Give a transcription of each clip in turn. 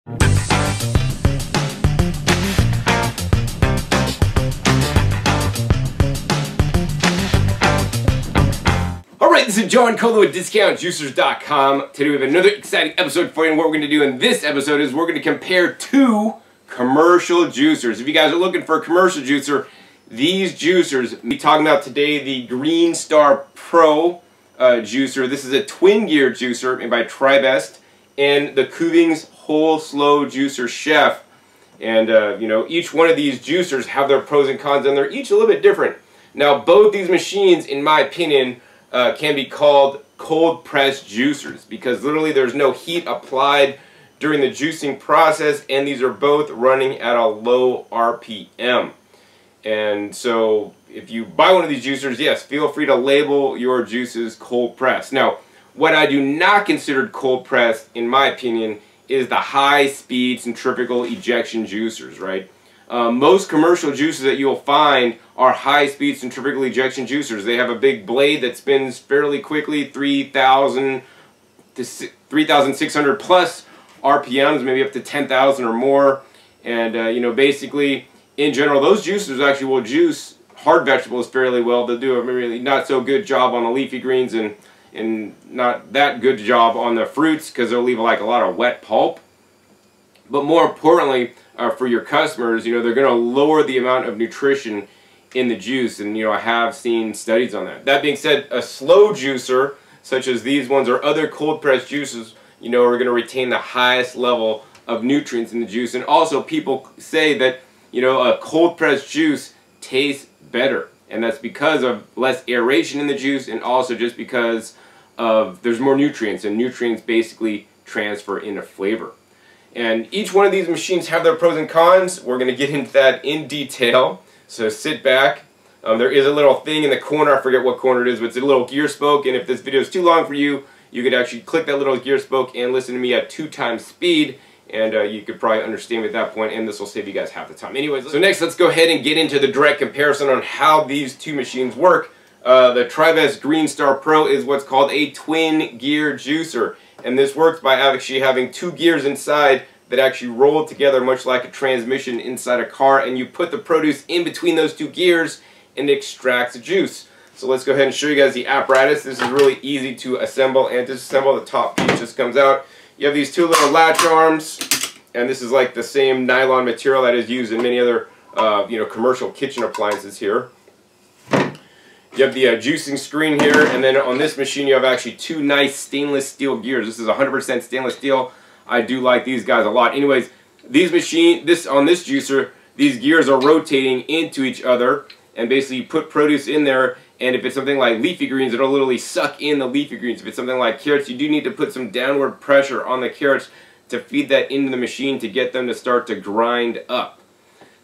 Alright, this is John Colo at DiscountJuicers.com. Today we have another exciting episode for you, and what we're going to do in this episode is we're going to compare two commercial juicers. If you guys are looking for a commercial juicer, these juicers, we're talking about today the Green Star Pro juicer. This is a twin gear juicer made by Tribest, and the Kuvings Whole Slow Juicer Chef. And you know, each one of these juicers have their pros and cons, and they're each a little bit different. Now, both these machines, in my opinion, can be called cold press juicers because literally there's no heat applied during the juicing process, and these are both running at a low RPM. And so if you buy one of these juicers, yes, feel free to label your juices cold press. Now, what I do not consider cold press, in my opinion, is the high speed centrifugal ejection juicers, right? Most commercial juicers that you'll find are high-speed centrifugal ejection juicers. They have a big blade that spins fairly quickly, 3,000 to 3,600 plus RPMs, maybe up to 10,000 or more. And you know, basically, in general, those juicers actually will juice hard vegetables fairly well. They'll do a really not so good job on the leafy greens and not that good job on the fruits because they'll leave like a lot of wet pulp. But more importantly, for your customers, you know, they're going to lower the amount of nutrition in the juice, and you know, I have seen studies on that. That being said, a slow juicer, such as these ones or other cold press juices, you know, are going to retain the highest level of nutrients in the juice. And also, people say that, you know, a cold press juice tastes better, and that's because of less aeration in the juice, and also just because of there's more nutrients, and nutrients basically transfer into flavor. And each one of these machines have their pros and cons. We're going to get into that in detail. So sit back. There is a little thing in the corner, I forget what corner it is, but it's a little gear spoke, and if this video is too long for you, you could actually click that little gear spoke and listen to me at 2x speed, and you could probably understand me at that point, and this will save you guys half the time. Anyways, so next let's go ahead and get into the direct comparison on how these two machines work. The Tribest Green Star Pro is what's called a twin gear juicer, and this works by actually having two gears inside that actually roll together much like a transmission inside a car, and you put the produce in between those two gears and it extracts the juice. So let's go ahead and show you guys the apparatus. This is really easy to assemble and disassemble. The top piece just comes out. You have these two little latch arms, and this is like the same nylon material that is used in many other you know, commercial kitchen appliances here. You have the juicing screen here, and then on this machine you have actually two nice stainless steel gears. This is 100% stainless steel. I do like these guys a lot. Anyways, on this juicer, these gears are rotating into each other, and basically you put produce in there, and if it's something like leafy greens, it'll literally suck in the leafy greens. If it's something like carrots, you do need to put some downward pressure on the carrots to feed that into the machine to get them to start to grind up.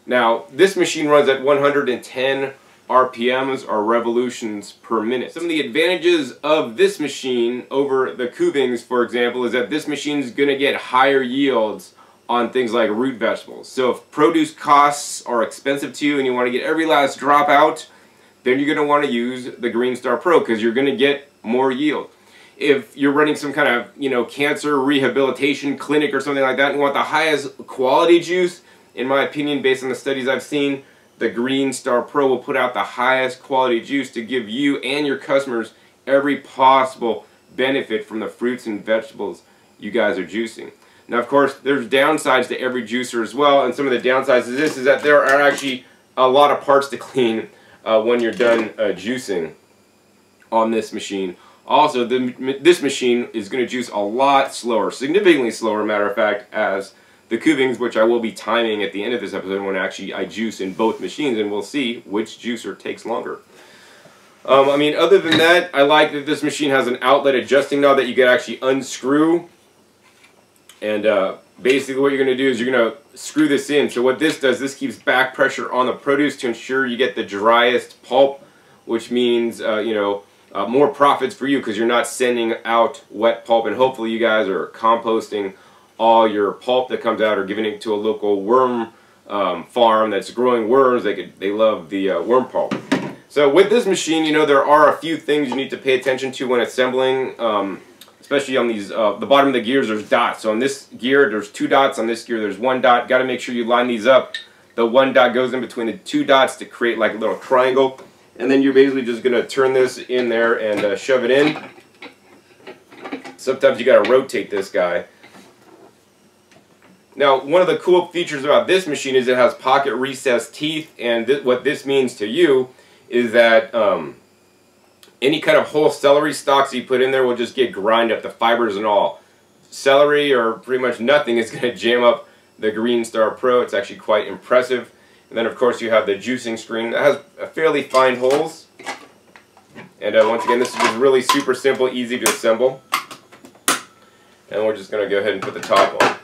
Now, this machine runs at 110 RPMs, or revolutions per minute. Some of the advantages of this machine over the Kuvings, for example, is that this machine is going to get higher yields on things like root vegetables. So if produce costs are expensive to you and you want to get every last drop out, then you're going to want to use the Green Star Pro because you're going to get more yield. If you're running some kind of, you know, cancer rehabilitation clinic or something like that and you want the highest quality juice, in my opinion, based on the studies I've seen, the Green Star Pro will put out the highest quality juice to give you and your customers every possible benefit from the fruits and vegetables you guys are juicing. Now, of course, there's downsides to every juicer as well, and some of the downsides of this is that there are actually a lot of parts to clean when you're done juicing on this machine. Also, this machine is going to juice a lot slower, significantly slower, matter of fact, as the Kuvings, which I will be timing at the end of this episode when actually I juice in both machines, and we'll see which juicer takes longer. I mean, other than that, I like that this machine has an outlet adjusting knob that you can actually unscrew. And basically what you're going to do is you're going to screw this in. So what this does, this keeps back pressure on the produce to ensure you get the driest pulp, which means, you know, more profits for you because you're not sending out wet pulp, and hopefully you guys are composting all your pulp that comes out or giving it to a local worm farm that's growing worms. They love the worm pulp. So with this machine, you know, there are a few things you need to pay attention to when assembling especially on these, the bottom of the gears, there's dots. So on this gear, there's 2 dots. On this gear, there's 1 dot. Got to make sure you line these up. The 1 dot goes in between the 2 dots to create like a little triangle. And then you're basically just going to turn this in there and shove it in. Sometimes you got to rotate this guy. Now, one of the cool features about this machine is it has pocket recessed teeth, and what this means to you is that any kind of whole celery stalks you put in there will just get grind up, the fibers and all. Celery or pretty much nothing is going to jam up the Greenstar Pro. It's actually quite impressive. And then of course you have the juicing screen that has fairly fine holes. And once again, this is just really super simple, easy to assemble. And we're just going to go ahead and put the top on.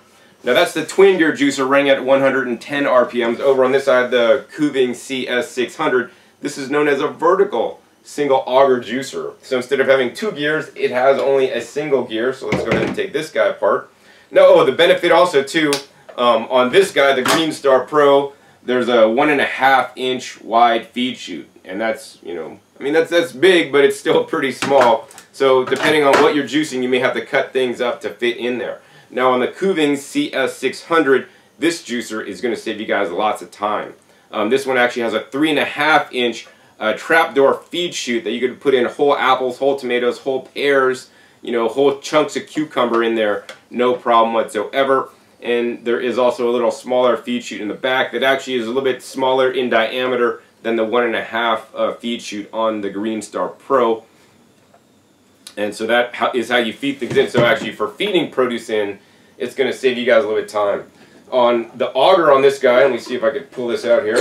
Now that's the twin gear juicer running at 110 RPMs. Over on this side, the Kuving CS600. This is known as a vertical single auger juicer. So instead of having 2 gears, it has only a single gear. So let's go ahead and take this guy apart. Now, oh, the benefit also too, on this guy, the Greenstar Pro, there's a 1.5 inch wide feed chute. And that's, you know, I mean, that's big, but it's still pretty small. So depending on what you're juicing, you may have to cut things up to fit in there. Now on the Kuving CS600, this juicer is going to save you guys lots of time. This one actually has a 3.5 inch trapdoor feed chute that you could put in whole apples, whole tomatoes, whole pears, you know, whole chunks of cucumber in there, no problem whatsoever. And there is also a little smaller feed chute in the back that actually is a little bit smaller in diameter than the 1.5 feed chute on the Greenstar Pro. And so that is how you feed things in. So actually for feeding produce in, it's going to save you guys a little bit of time. On the auger on this guy, let me see if I can pull this out here.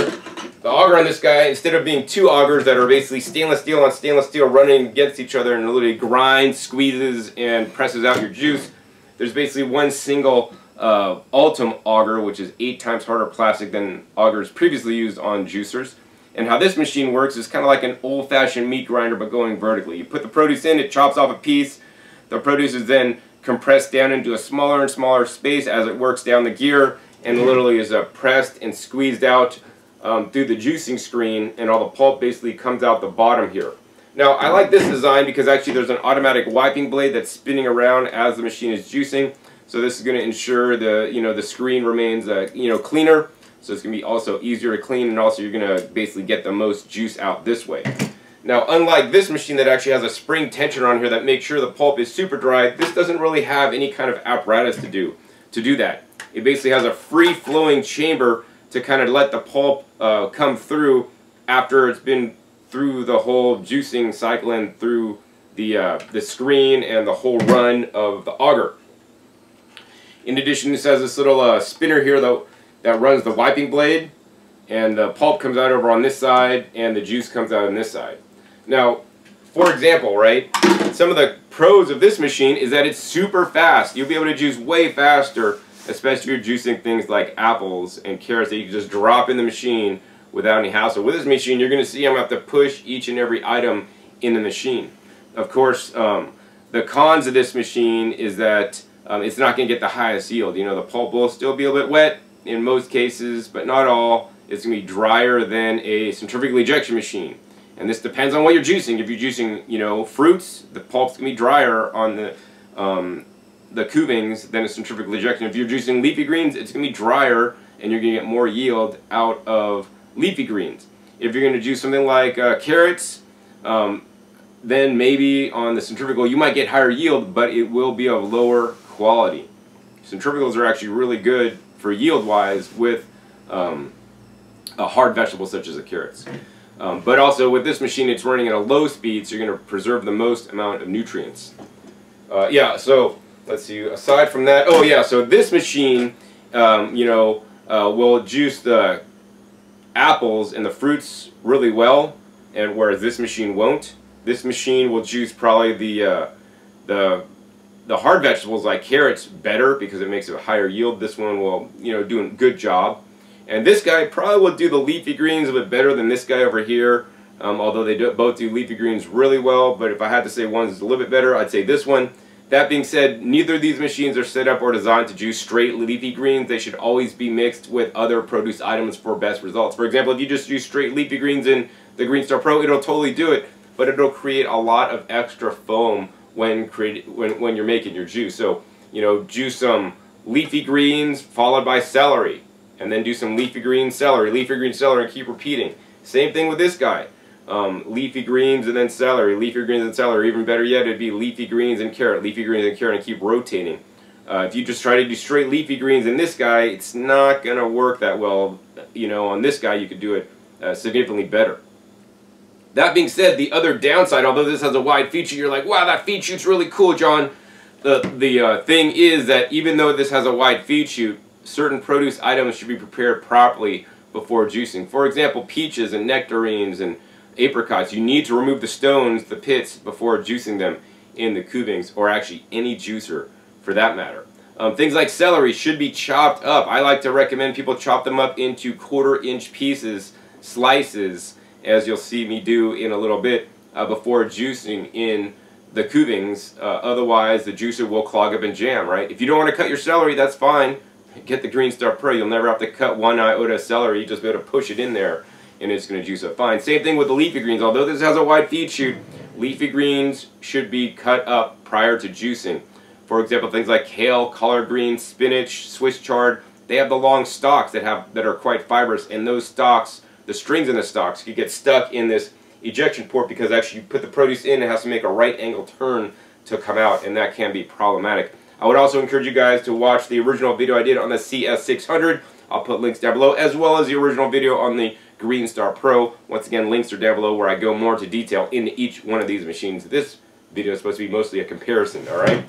The auger on this guy, instead of being 2 augers that are basically stainless steel on stainless steel running against each other and literally grinds, squeezes, and presses out your juice, there's basically one single Ultem auger, which is 8 times harder plastic than augers previously used on juicers. And how this machine works is kind of like an old-fashioned meat grinder, but going vertically. You put the produce in, it chops off a piece. The produce is then compressed down into a smaller and smaller space as it works down the gear, and literally is pressed and squeezed out through the juicing screen, and all the pulp basically comes out the bottom here. Now, I like this design because actually there's an automatic wiping blade that's spinning around as the machine is juicing. So this is going to ensure the screen remains cleaner. So it's going to be also easier to clean, and also you're going to basically get the most juice out this way. Now, unlike this machine that actually has a spring tensioner on here that makes sure the pulp is super dry, this doesn't really have any kind of apparatus to do that. It basically has a free-flowing chamber to kind of let the pulp come through after it's been through the whole juicing cycle and through the screen and the whole run of the auger. In addition, this has this little spinner here that runs the wiping blade, and the pulp comes out over on this side and the juice comes out on this side. Now, for example, right, some of the pros of this machine is that it's super fast. You'll be able to juice way faster, especially if you're juicing things like apples and carrots that you can just drop in the machine without any hassle. With this machine, you're going to see I'm going to have to push each and every item in the machine. Of course, the cons of this machine is that it's not going to get the highest yield. You know, the pulp will still be a bit wet in most cases, but not all. It's going to be drier than a centrifugal ejection machine. And this depends on what you're juicing. If you're juicing, you know, fruits, the pulp's going to be drier on the Kuvings than a centrifugal ejection. If you're juicing leafy greens, it's going to be drier, and you're going to get more yield out of leafy greens. If you're going to juice something like carrots, then maybe on the centrifugal you might get higher yield, but it will be of lower quality. Centrifugals are actually really good for yield-wise with a hard vegetable such as the carrots. But also with this machine, it's running at a low speed, so you're going to preserve the most amount of nutrients. Yeah, so let's see, aside from that, oh yeah, so this machine, will juice the apples and the fruits really well, and whereas this machine won't. This machine will juice probably the hard vegetables like carrots better because it makes it a higher yield. This one will, do a good job. And this guy probably will do the leafy greens a bit better than this guy over here, although they both do leafy greens really well. But if I had to say one's a little bit better, I'd say this one. That being said, neither of these machines are set up or designed to juice straight leafy greens. They should always be mixed with other produce items for best results. For example, if you just use straight leafy greens in the Greenstar Pro, it'll totally do it, but it'll create a lot of extra foam when you're making your juice. So, you know, juice some leafy greens followed by celery, and then do some leafy green celery, and keep repeating. Same thing with this guy. Leafy greens and then celery, leafy greens and celery. Even better yet, it'd be leafy greens and carrot, leafy greens and carrot, and keep rotating. If you just try to do straight leafy greens in this guy, it's not going to work that well. You know, on this guy, you could do it significantly better. That being said, the other downside, although this has a wide feed chute, you're like, wow, that feed chute's really cool, John. The thing is that even though this has a wide feed chute, certain produce items should be prepared properly before juicing. For example, peaches and nectarines and apricots, you need to remove the stones, the pits, before juicing them in the Kuvings, or actually any juicer for that matter. Things like celery should be chopped up. I like to recommend people chop them up into 1/4-inch pieces, slices, as you'll see me do in a little bit, before juicing in the Kuvings. Otherwise, the juicer will clog up and jam, right? If you don't want to cut your celery, that's fine. Get the Greenstar Pro. You'll never have to cut 1 iota of celery. You just be able to push it in there, and it's going to juice up fine. Same thing with the leafy greens. Although this has a wide feed chute, leafy greens should be cut up prior to juicing. For example, things like kale, collard greens, spinach, Swiss chard, they have the long stalks that are quite fibrous, and those stalks, the strings in the stalks, could get stuck in this ejection port because actually you put the produce in, it has to make a right angle turn to come out, and that can be problematic. I would also encourage you guys to watch the original video I did on the CS600. I'll put links down below, as well as the original video on the Greenstar Pro. Once again, links are down below where I go more into detail into each one of these machines. This video is supposed to be mostly a comparison, alright?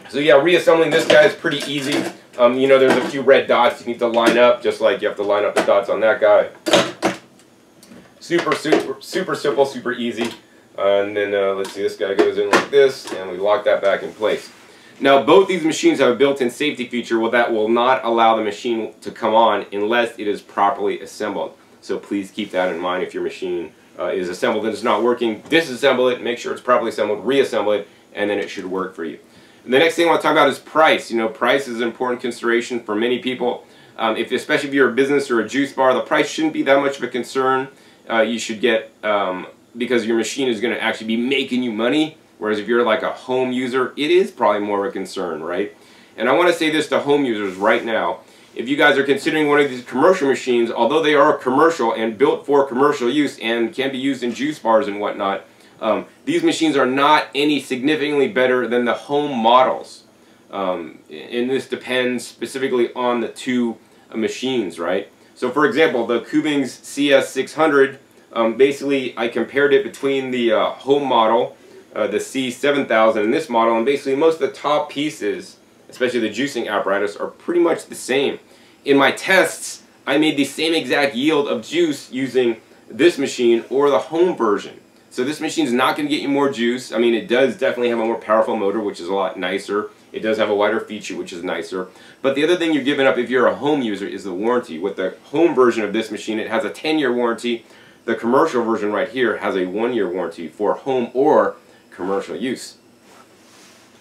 So yeah, reassembling this guy is pretty easy. You know, there's a few red dots you need to line up, just like you have to line up the dots on that guy. Super simple, super easy. And then let's see, this guy goes in like this, and we lock that back in place. Now, both these machines have a built-in safety feature that will not allow the machine to come on unless it is properly assembled. So please keep that in mind if your machine is assembled and it's not working. Disassemble it, make sure it's properly assembled, reassemble it, and then it should work for you. And the next thing I want to talk about is price. You know, price is an important consideration for many people. Especially if you're a business or a juice bar, the price shouldn't be that much of a concern. You should get, because your machine is going to actually be making you money, whereas if you're like a home user, it is probably more of a concern, right? And I want to say this to home users right now. If you guys are considering one of these commercial machines, although they are commercial and built for commercial use and can be used in juice bars and whatnot, these machines are not any significantly better than the home models. And this depends specifically on the two machines, right? So for example, the Kuvings CS600, basically I compared it between the home model, the C7000, and this model, and basically most of the top pieces, especially the juicing apparatus, are pretty much the same. In my tests, I made the same exact yield of juice using this machine or the home version. So this machine is not going to get you more juice. I mean, it does definitely have a more powerful motor, which is a lot nicer. It does have a wider feature, which is nicer. But the other thing you're giving up if you're a home user is the warranty. With the home version of this machine, it has a 10-year warranty. The commercial version right here has a 1-year warranty for home or commercial use.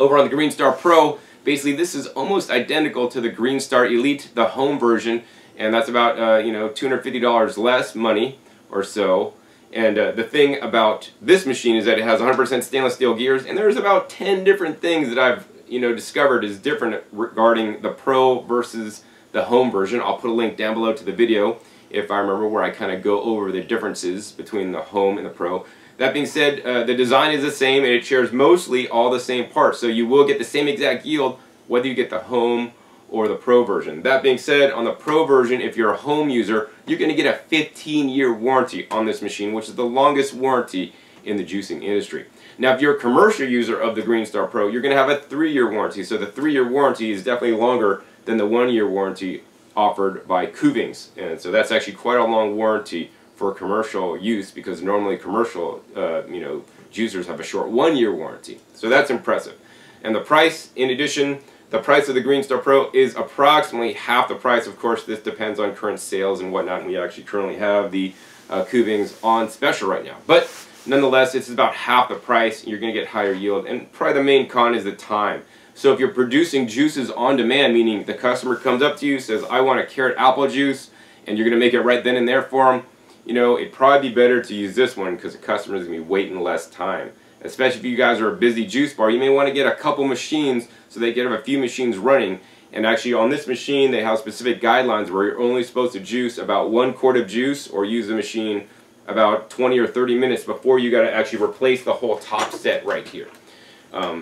Over on the Greenstar Pro, basically this is almost identical to the Greenstar Elite, the home version, and that's about you know, $250 less money or so. And the thing about this machine is that it has 100% stainless steel gears, and there's about 10 different things that I've discovered is different regarding the Pro versus the home version. I'll put a link down below to the video if I remember, where I kind of go over the differences between the home and the Pro. That being said, the design is the same and it shares mostly all the same parts, so you will get the same exact yield whether you get the home or the Pro version. That being said, on the Pro version, if you're a home user, you're going to get a 15-year warranty on this machine, which is the longest warranty in the juicing industry. Now, if you're a commercial user of the Greenstar Pro, you're going to have a 3-year warranty. So the 3-year warranty is definitely longer than the 1-year warranty offered by Kuvings. And so that's actually quite a long warranty for commercial use, because normally commercial juicers have a short 1-year warranty. So that's impressive. And the price, in addition, the price of the Greenstar Pro is approximately half the price. Of course, this depends on current sales and whatnot, and we actually currently have the Kuvings on special right now. But nonetheless, it's about half the price. You're going to get higher yield, and probably the main con is the time. So if you're producing juices on demand, meaning the customer comes up to you, says, I want a carrot apple juice, and you're going to make it right then and there for them, it'd probably be better to use this one because the customer is going to be waiting less time. especially if you guys are a busy juice bar, you may want to get a couple machines so they can have a few machines running. And actually on this machine they have specific guidelines where you're only supposed to juice about 1 quart of juice or use the machine about 20 or 30 minutes before you got to actually replace the whole top set right here.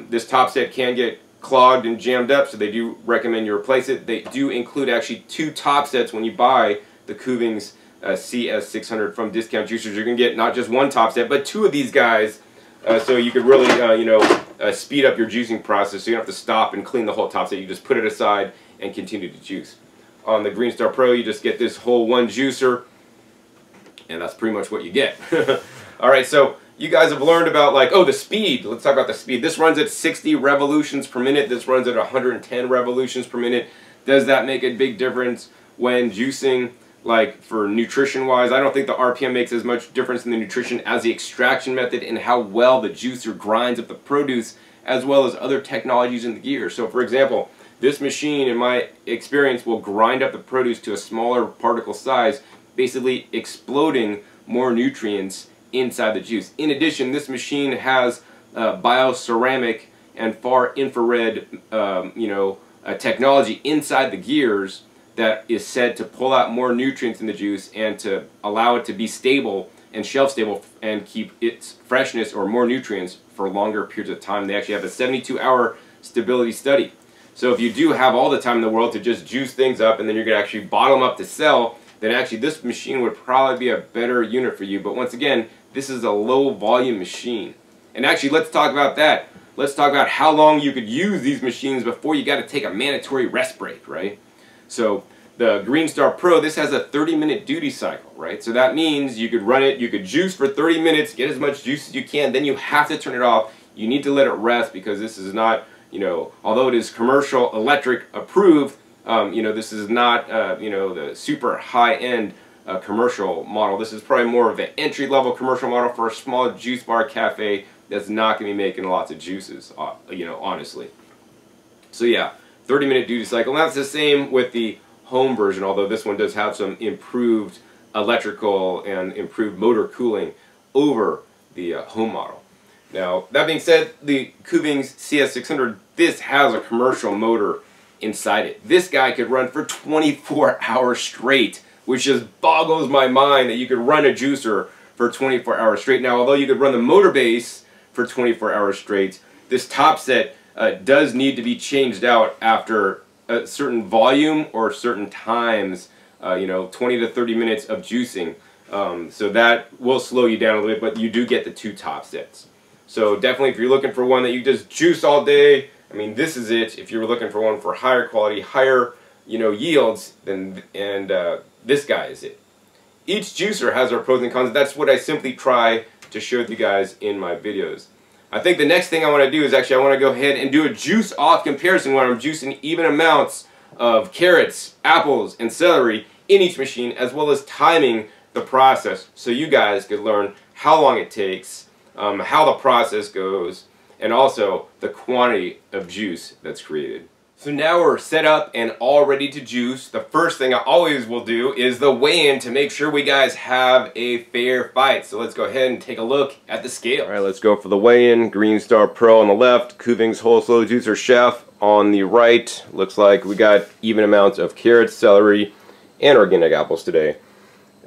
This top set can get clogged and jammed up, so they do recommend you replace it. They do include actually 2 top sets when you buy the Kuvings CS600 from Discount Juicers. You're going to get not just 1 top set, but 2 of these guys, so you could really speed up your juicing process, so you don't have to stop and clean the whole top set. You just put it aside and continue to juice. On the Greenstar Pro, you just get this whole 1 juicer, and that's pretty much what you get. Alright, so you guys have learned about, like, oh, the speed. Let's talk about the speed. This runs at 60 revolutions per minute. This runs at 110 revolutions per minute. Does that make a big difference when juicing? Like, for nutrition-wise, I don't think the RPM makes as much difference in the nutrition as the extraction method and how well the juicer grinds up the produce, as well as other technologies in the gear. So, for example, this machine, in my experience, will grind up the produce to a smaller particle size, basically exploding more nutrients inside the juice. In addition, this machine has bioceramic and far infrared technology inside the gears that is said to pull out more nutrients in the juice and to allow it to be stable and shelf stable and keep its freshness or more nutrients for longer periods of time. They actually have a 72-hour stability study. So if you do have all the time in the world to just juice things up and then you're going to actually bottle them up to sell, then actually this machine would probably be a better unit for you. But once again, this is a low volume machine. And actually, let's talk about that. Let's talk about how long you could use these machines before you got to take a mandatory rest break, right? So the Greenstar Pro, this has a 30-minute duty cycle, right? So that means you could run it, you could juice for 30 minutes, get as much juice as you can, then you have to turn it off. You need to let it rest because this is not, although it is commercial electric approved, this is not, the super high-end commercial model. This is probably more of an entry-level commercial model for a small juice bar cafe that's not going to be making lots of juices, honestly. So yeah, 30-minute duty cycle. And that's the same with the home version, although this one does have some improved electrical and improved motor cooling over the home model. Now, that being said, the Kuvings CS600, this has a commercial motor inside it. This guy could run for 24 hours straight, which just boggles my mind that you could run a juicer for 24 hours straight. Now, although you could run the motor base for 24 hours straight, this top set does need to be changed out after a certain volume or certain times, 20 to 30 minutes of juicing. So that will slow you down a little bit, but you do get the 2 top sets. So definitely if you're looking for one that you just juice all day, I mean, this is it. If you're looking for one for higher quality, higher, yields, then this guy is it. Each juicer has their pros and cons. That's what I simply try to show you guys in my videos. I think the next thing I want to do is actually I want to go ahead and do a juice off comparison where I'm juicing even amounts of carrots, apples, and celery in each machine, as well as timing the process so you guys could learn how long it takes, how the process goes, and also the quantity of juice that's created. So now we're set up and all ready to juice. The first thing I always will do is the weigh-in to make sure we guys have a fair fight. So let's go ahead and take a look at the scale. All right, let's go for the weigh-in. Greenstar Pro on the left, Kuvings Whole Slow Juicer Chef on the right. Looks like we got even amounts of carrots, celery, and organic apples today.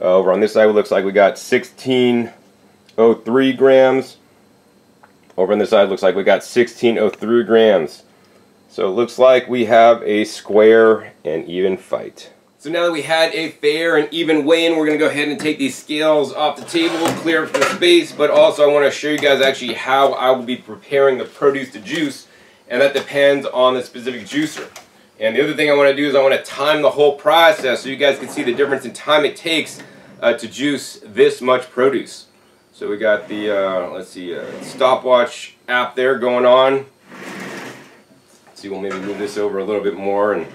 Over on this side, it looks like we got 1603 grams. Over on this side, looks like we got 1603 grams. So it looks like we have a square and even fight. So now that we had a fair and even weigh-in, we're going to go ahead and take these scales off the table, clear up the space, but also I want to show you guys actually how I will be preparing the produce to juice, and that depends on the specific juicer. And the other thing I want to do is I want to time the whole process so you guys can see the difference in time it takes to juice this much produce. So we got the, let's see, stopwatch app there going on. See, we'll maybe move this over a little bit more and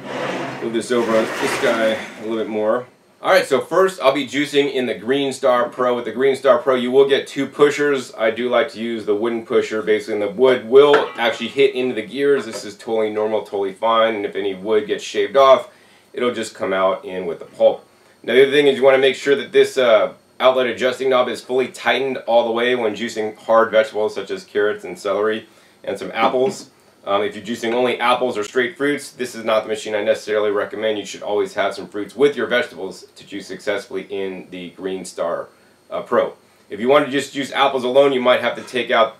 move this over on this guy a little bit more. Alright, so first I'll be juicing in the Greenstar Pro. With the Greenstar Pro you will get 2 pushers. I do like to use the wooden pusher basically, and the wood will actually hit into the gears. This is totally normal, totally fine, and if any wood gets shaved off, it'll just come out in with the pulp. Now the other thing is you want to make sure that this outlet adjusting knob is fully tightened all the way when juicing hard vegetables such as carrots and celery and some apples. If you're juicing only apples or straight fruits, this is not the machine I necessarily recommend. You should always have some fruits with your vegetables to juice successfully in the Greenstar Pro. If you want to just juice apples alone, you might have to take out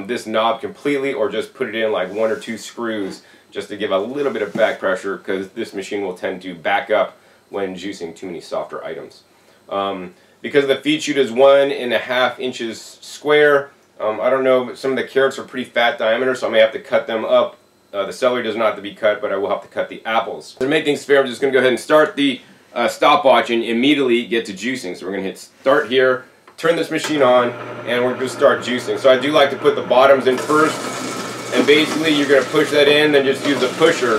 this knob completely, or just put it in like 1 or 2 screws just to give a little bit of back pressure, because this machine will tend to back up when juicing too many softer items. Because the feed chute is 1.5 inches square, I don't know, but some of the carrots are pretty fat diameter, so I may have to cut them up. The celery does not have to be cut, but I will have to cut the apples. To make things fair, I'm just going to go ahead and start the stopwatch and immediately get to juicing. So we're going to hit start here, turn this machine on, and we're going to start juicing. So I do like to put the bottoms in first, and basically you're going to push that in, then just use the pusher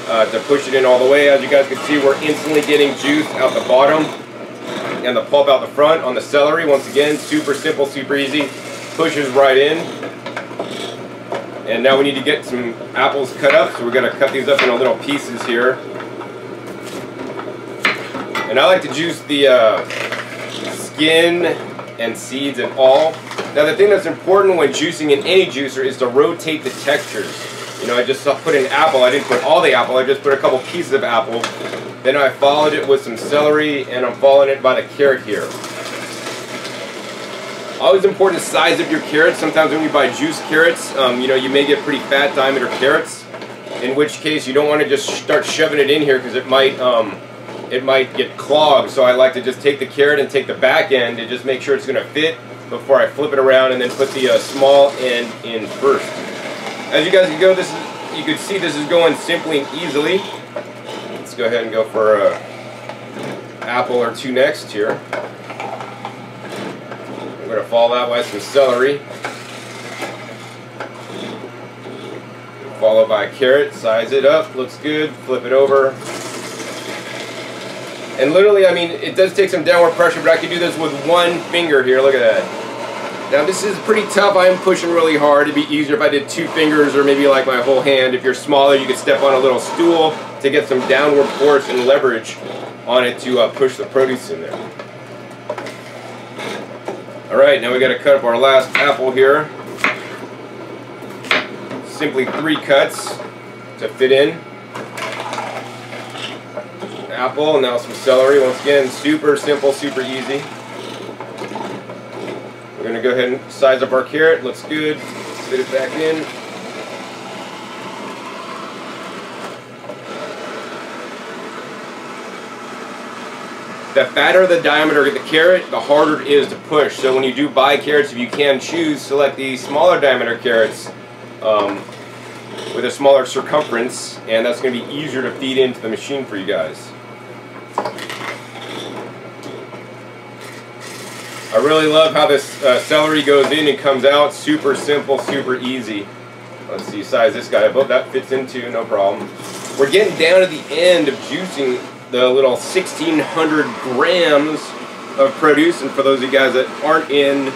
to push it in all the way. As you guys can see, we're instantly getting juice out the bottom and the pulp out the front on the celery. Once again, super simple, super easy. Pushes right in. And now we need to get some apples cut up, so we're going to cut these up into little pieces here. And I like to juice the skin and seeds and all. Now the thing that's important when juicing in any juicer is to rotate the textures. You know, I just put an apple, I didn't put all the apple, I just put a couple pieces of apple. Then I followed it with some celery, and I'm following it by the carrot here. Always important to size up your carrots. Sometimes when you buy juiced carrots, you know, you may get pretty fat diameter carrots, in which case you don't want to just start shoving it in here, because it might get clogged. So I like to just take the carrot and take the back end and just make sure it's going to fit before I flip it around, and then put the small end in first. As you guys can go, you can see this is going simply and easily. Let's go ahead and go for an apple or 2 next here. We're going to follow that with some celery, followed by a carrot. Size it up, looks good, flip it over. And literally, I mean, it does take some downward pressure, but I can do this with 1 finger here. Look at that. Now this is pretty tough. I am pushing really hard. It'd be easier if I did 2 fingers, or maybe like my whole hand. If you're smaller, you could step on a little stool to get some downward force and leverage on it to push the produce in there. Alright, now we got to cut up our last apple here. Simply 3 cuts to fit in. Apple, and now some celery. Once again, super simple, super easy. We're going to go ahead and size up our carrot. Looks good. Fit it back in. The fatter the diameter of the carrot, the harder it is to push. So when you do buy carrots, if you can choose, select the smaller diameter carrots with a smaller circumference, and that's going to be easier to feed into the machine for you guys. I really love how this celery goes in and comes out. Super simple, super easy. Let's see, size this guy up. Oh, that fits into, no problem. We're getting down to the end of juicing the little 1,600 grams of produce, and for those of you guys that aren't in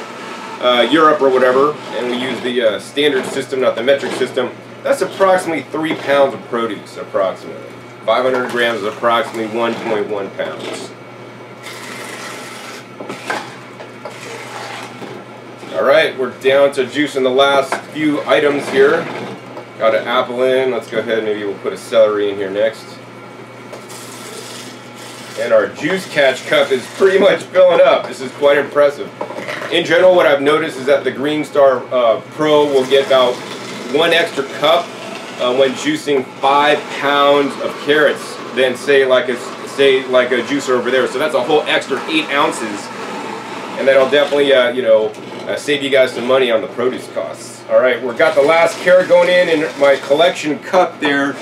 Europe or whatever, and we use the standard system, not the metric system, that's approximately 3 pounds of produce, approximately. 500 grams is approximately 1.1 pounds. Alright, we're down to juicing the last few items here. Got an apple in, let's go ahead, maybe we'll put a celery in here next. And our juice catch cup is pretty much filling up. This is quite impressive. In general, what I've noticed is that the Greenstar Pro will get about 1 extra cup when juicing 5 pounds of carrots than say like a juicer over there. So that's a whole extra 8 ounces, and that'll definitely save you guys some money on the produce costs. All right, we've got the last carrot going in, and my collection cup there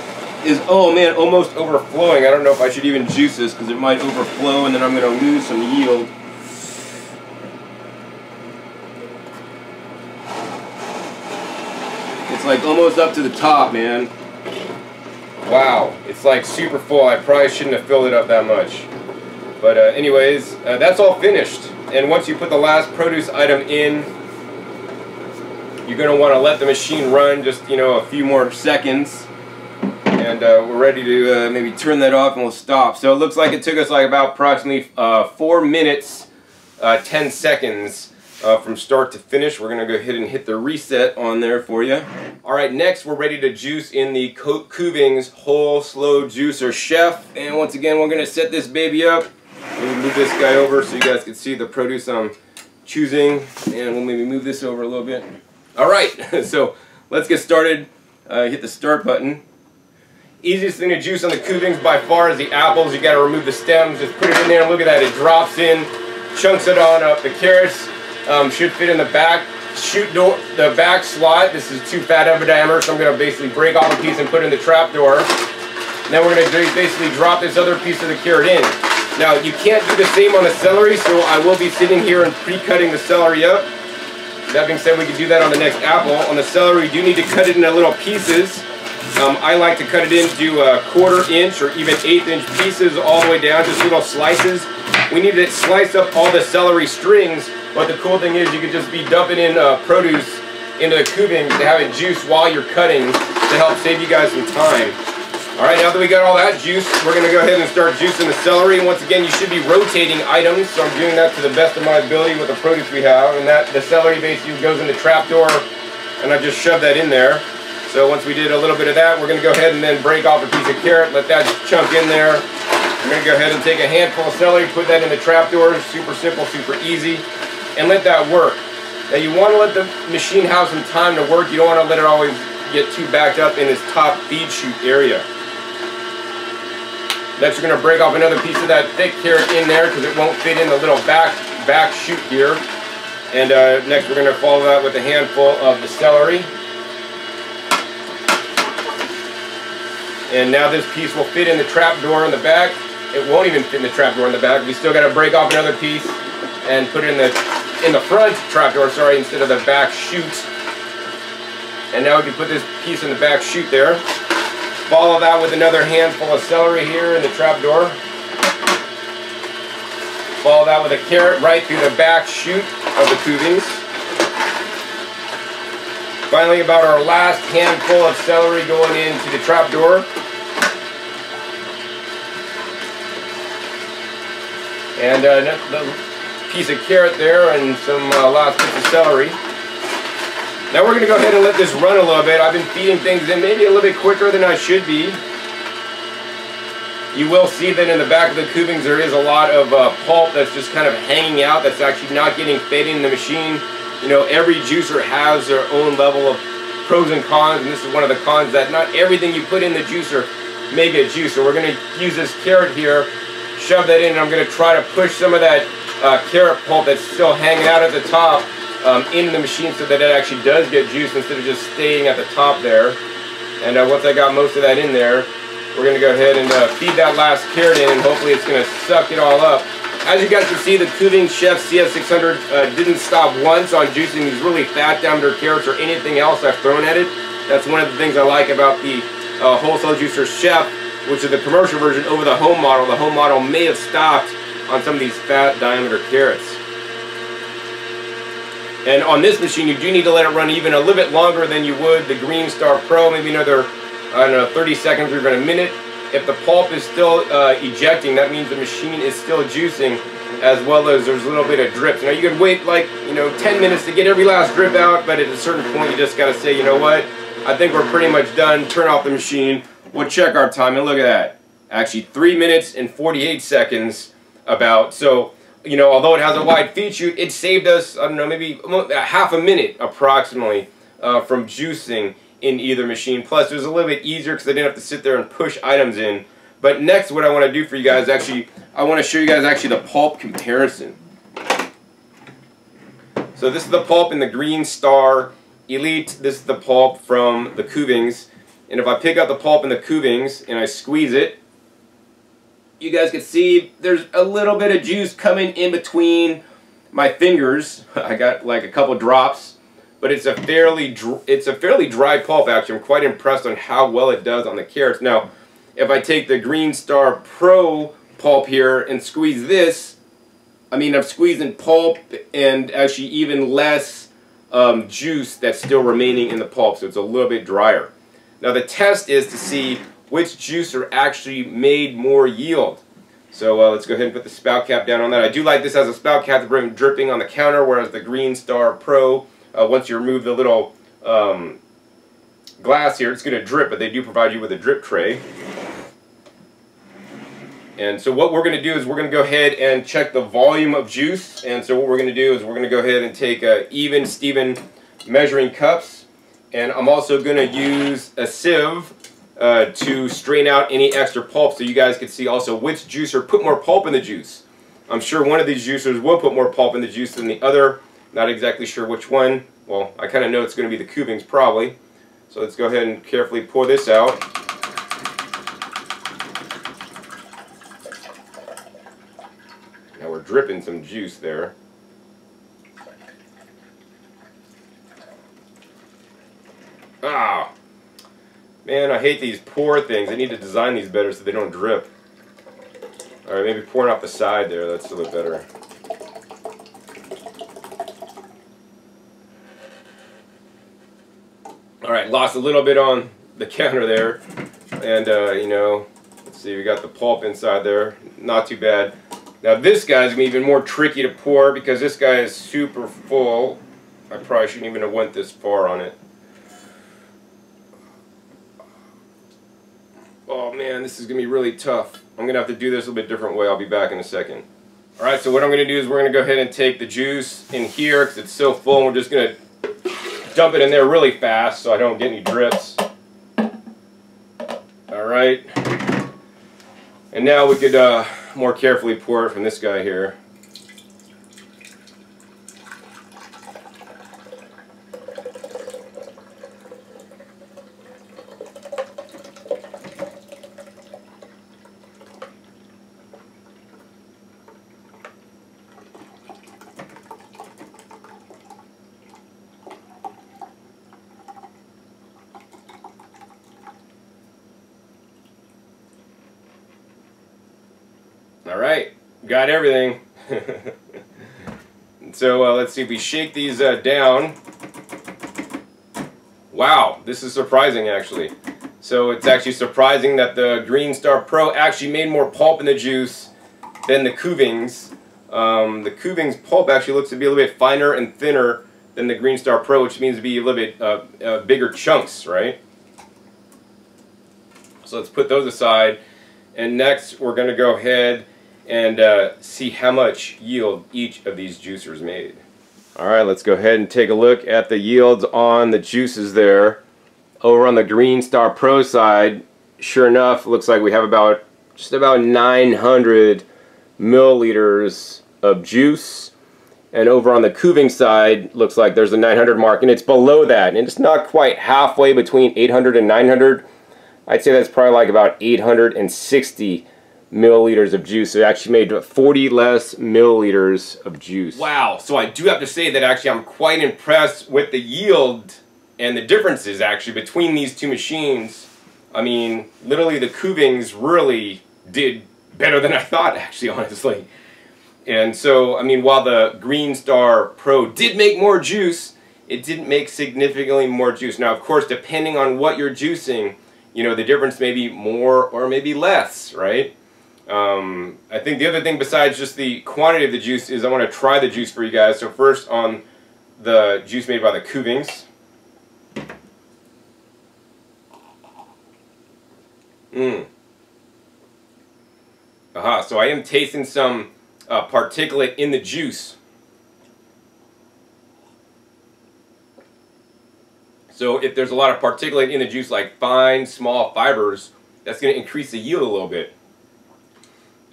is, oh man, almost overflowing. I don't know if I should even juice this because it might overflow and then I'm going to lose some yield. It's like almost up to the top, man. Wow, it's like super full. I probably shouldn't have filled it up that much. But anyways, that's all finished. And once you put the last produce item in, you're going to want to let the machine run just, a few more seconds. And we're ready to maybe turn that off and we'll stop. So it looks like it took us like about approximately 4 minutes 10 seconds from start to finish. We're going to go ahead and hit the reset on there for you. Alright, next we're ready to juice in the Kuvings Whole Slow Juicer Chef. And once again, we're going to set this baby up. Let me move this guy over so you guys can see the produce I'm choosing. And we'll maybe move this over a little bit. Alright, so let's get started. Hit the start button. Easiest thing to juice on the Kuvings by far is the apples. You got to remove the stems. Just put it in there and look at that. It drops in, chunks it on up. The carrots should fit in the back the back slot. This is too fat of a diameter, so I'm going to basically break off a piece and put it in the trap door. And then we're going to basically drop this other piece of the carrot in. Now you can't do the same on the celery, so I will be sitting here and pre-cutting the celery up. That being said, we can do that on the next apple. On the celery, you do need to cut it into little pieces. I like to cut it into 1/4 inch or even 1/8 inch pieces all the way down, just little slices. We need to slice up all the celery strings, but the cool thing is you could just be dumping in produce into the Kuvings to have it juice while you're cutting to help save you guys some time. Alright, now that we got all that juice, we're going to go ahead and start juicing the celery. Once again, you should be rotating items, so I'm doing that to the best of my ability with the produce we have. And that the celery basically goes in the trapdoor, and I just shove that in there. So once we did a little bit of that, we're going to go ahead and then break off a piece of carrot, let that chunk in there. We're going to go ahead and take a handful of celery, put that in the trapdoor. Super simple, super easy, and let that work. Now you want to let the machine have some time to work. You don't want to let it always get too backed up in this top feed chute area. Next, we're going to break off another piece of that thick carrot in there because it won't fit in the little back chute here. And next, we're going to follow that with a handful of the celery. And now this piece will fit in the trap door in the back. It won't even fit in the trap door in the back. We still got to break off another piece and put it in the front trap door, sorry, instead of the back chute. And now we can put this piece in the back chute there. Follow that with another handful of celery here in the trap door. Follow that with a carrot right through the back chute of the Kuvings. Finally, about our last handful of celery going into the trap door. And the piece of carrot there and some last bits of celery. Now we're going to go ahead and let this run a little bit. I've been feeding things in maybe a little bit quicker than I should be. You will see that in the back of the Kuvings there is a lot of pulp that's just kind of hanging out, that's actually not getting fed in the machine. You know, every juicer has their own level of pros and cons, and this is one of the cons, that not everything you put in the juicer may get juice. So we're going to use this carrot here, shove that in, and I'm going to try to push some of that carrot pulp that's still hanging out at the top in the machine so that it actually does get juice instead of just staying at the top there. And once I got most of that in there, we're going to go ahead and feed that last carrot in, and hopefully it's going to suck it all up. As you guys can see, the Kuvings Chef CS600 didn't stop once on juicing these really fat diameter carrots or anything else I've thrown at it. That's one of the things I like about the Whole Slow Juicer Chef, which is the commercial version over the home model. The home model may have stopped on some of these fat diameter carrots. And on this machine, you do need to let it run even a little bit longer than you would the Green Star Pro, maybe another, I don't know, 30 seconds or even a minute. If the pulp is still ejecting, that means the machine is still juicing, as well as there's a little bit of drips. Now you can wait like, 10 minutes to get every last drip out, but at a certain point you just got to say, you know what, I think we're pretty much done, turn off the machine, we'll check our time, and look at that. Actually 3 minutes and 48 seconds about. So, although it has a wide feed chute, it saved us, I don't know, maybe half a minute approximately from juicing in either machine. Plus, it was a little bit easier because I didn't have to sit there and push items in. But next, what I want to do for you guys, actually, I want to show you guys actually the pulp comparison. So this is the pulp in the Green Star Elite. This is the pulp from the Kuvings. And if I pick up the pulp in the Kuvings and I squeeze it, you guys can see there's a little bit of juice coming in between my fingers. I got like a couple drops, but it's a fairly dry pulp actually. I'm quite impressed on how well it does on the carrots. Now, if I take the Green Star Pro pulp here and squeeze this, I mean, I'm squeezing pulp and actually even less juice that's still remaining in the pulp, so it's a little bit drier. Now the test is to see which juicer actually made more yield. So let's go ahead and put the spout cap down on that. I do like this as a spout cap to prevent dripping on the counter, whereas the Green Star Pro, once you remove the little glass here, it's going to drip, but they do provide you with a drip tray. And so what we're going to do is we're going to go ahead and check the volume of juice. And so what we're going to do is we're going to go ahead and take even Steven measuring cups. And I'm also going to use a sieve to strain out any extra pulp, so you guys can see also which juicer put more pulp in the juice. I'm sure one of these juicers will put more pulp in the juice than the other. Not exactly sure which one. Well, I kind of know it's going to be the Kuvings probably. So let's go ahead and carefully pour this out. Now we're dripping some juice there. Ah! Man, I hate these pour things. I need to design these better so they don't drip. Alright, maybe pouring off the side there, that's a little better. Alright, lost a little bit on the counter there. And, you know, let's see, we got the pulp inside there. Not too bad. Now this guy's going to be even more tricky to pour because this guy is super full. I probably shouldn't even have went this far on it. Oh man, this is going to be really tough. I'm going to have to do this a little bit different way. I'll be back in a second. Alright, so what I'm going to do is we're going to go ahead and take the juice in here because it's so full, and we're just going to dump it in there really fast so I don't get any drips. Alright. And now we could more carefully pour it from this guy here. Alright, got everything. So let's see if we shake these down. Wow, this is surprising actually. So it's actually surprising that the Green Star Pro actually made more pulp in the juice than the Kuvings. The Kuvings pulp actually looks to be a little bit finer and thinner than the Green Star Pro, which means to be a little bit bigger chunks, right? So let's put those aside. And next we're going to go ahead and see how much yield each of these juicers made. Alright, let's go ahead and take a look at the yields on the juices there. Over on the Green Star Pro side, sure enough, looks like we have just about 900 milliliters of juice. And over on the Kuving side, looks like there's a 900 mark, and it's below that. And it's not quite halfway between 800 and 900. I'd say that's probably like about 860 milliliters of juice. So it actually made 40 less milliliters of juice. Wow, so I do have to say that actually I'm quite impressed with the yield and the differences actually between these two machines. I mean, literally the Kuvings really did better than I thought actually, honestly. And so, I mean, while the Green Star Pro did make more juice, it didn't make significantly more juice. Now, of course, depending on what you're juicing, you know, the difference may be more or maybe less, right? I think the other thing besides just the quantity of the juice is I want to try the juice for you guys. So first on the juice made by the Kuvings. Aha, so I am tasting some particulate in the juice. So if there's a lot of particulate in the juice, like fine, small fibers, that's going to increase the yield a little bit.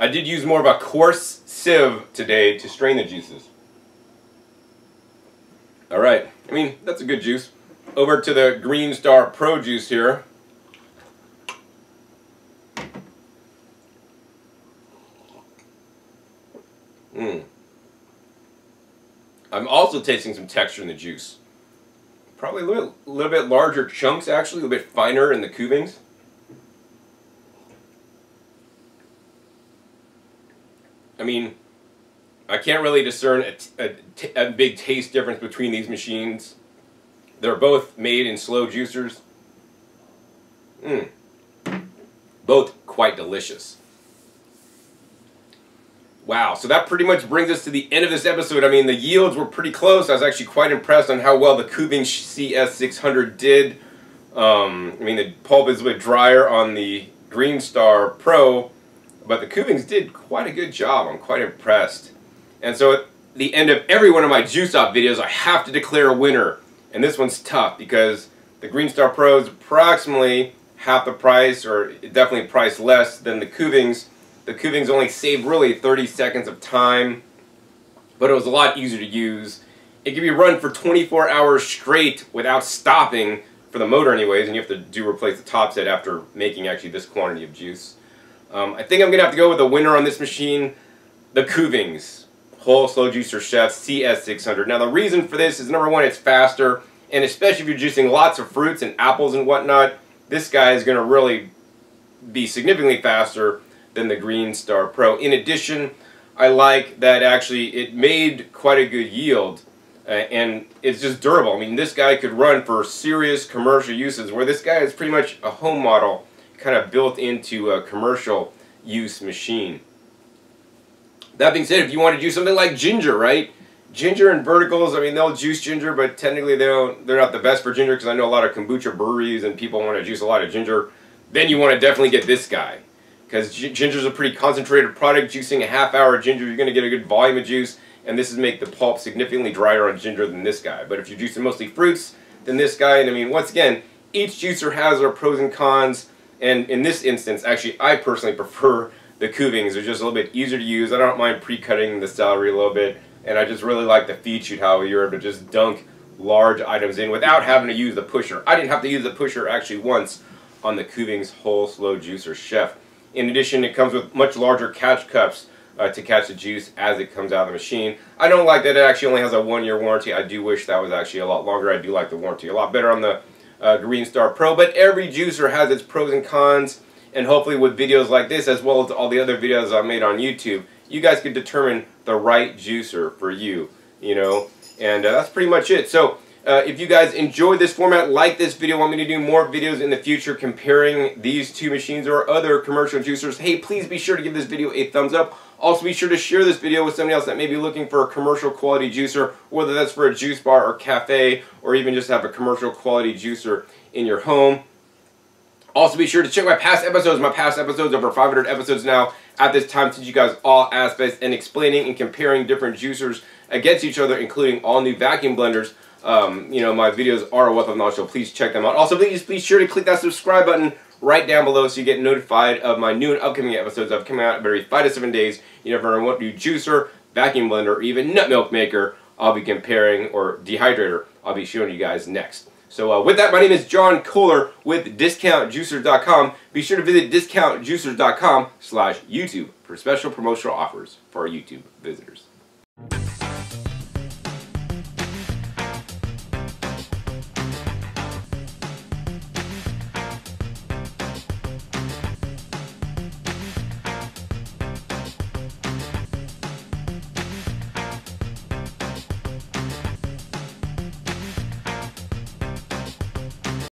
I did use more of a coarse sieve today to strain the juices. Alright, I mean, that's a good juice. Over to the Green Star Pro juice here. I'm also tasting some texture in the juice. Probably a little bit larger chunks actually, a little bit finer in the Kuvings. I mean, I can't really discern a big taste difference between these machines. They're both made in slow juicers. Both quite delicious. Wow, so that pretty much brings us to the end of this episode. I mean, the yields were pretty close. I was actually quite impressed on how well the Kuvings CS600 did. I mean, the pulp is a bit drier on the Greenstar Pro, but the Kuvings did quite a good job. I'm quite impressed. And so at the end of every one of my Juice Off videos, I have to declare a winner. And this one's tough because the Greenstar Pro is approximately half the price, or definitely priced less than the Kuvings. The Kuvings only saved really 30 seconds of time, but it was a lot easier to use. It can be run for 24 hours straight without stopping, for the motor anyways, and you have to replace the top set after making actually this quantity of juice. I think I'm going to have to go with the winner on this machine, the Kuvings Whole Slow Juicer Chef CS600. Now the reason for this is, number one, it's faster, and especially if you're juicing lots of fruits and apples and whatnot, this guy is going to really be significantly faster than the Greenstar Pro. In addition, I like that actually it made quite a good yield, and it's just durable. I mean, this guy could run for serious commercial uses, where this guy is pretty much a home model, kind of built into a commercial use machine. That being said, if you want to do something like ginger, right? Ginger and verticals, I mean, they'll juice ginger, but technically they're not the best for ginger, because I know a lot of kombucha breweries and people want to juice a lot of ginger. Then you want to definitely get this guy, because ginger is a pretty concentrated product. Juicing a half-hour ginger, you're going to get a good volume of juice, and this is make the pulp significantly drier on ginger than this guy. But if you're juicing mostly fruits, then this guy, and I mean, once again, each juicer has their pros and cons, and in this instance, actually, I personally prefer the Kuvings. They're just a little bit easier to use. I don't mind pre-cutting the celery a little bit, and I just really like the feed chute, how you're able to just dunk large items in without having to use the pusher. I didn't have to use the pusher actually once on the Kuvings Whole Slow Juicer Chef. In addition, it comes with much larger catch cups to catch the juice as it comes out of the machine. I don't like that it actually only has a 1-year warranty. I do wish that was actually a lot longer. I do like the warranty a lot better on the Greenstar Pro, but every juicer has its pros and cons, and hopefully with videos like this, as well as all the other videos I've made on YouTube, you guys can determine the right juicer for you, you know, and that's pretty much it. So if you guys enjoyed this format, like this video, want me to do more videos in the future comparing these two machines or other commercial juicers, hey, please be sure to give this video a thumbs up. Also be sure to share this video with somebody else that may be looking for a commercial quality juicer, whether that's for a juice bar or cafe, or even just have a commercial quality juicer in your home. Also be sure to check my past episodes. Over 500 episodes now at this time, teach you guys all aspects and explaining and comparing different juicers against each other, including all new vacuum blenders. You know, my videos are a wealth of knowledge, so please check them out. Also, please be sure to click that subscribe button right down below so you get notified of my new and upcoming episodes that come out every 5 to 7 days. You never know what new juicer, vacuum blender, or even nut milk maker I'll be comparing, or dehydrator I'll be showing you guys next. So with that, my name is John Kohler with DiscountJuicers.com. Be sure to visit DiscountJuicers.com/YouTube for special promotional offers for our YouTube visitors.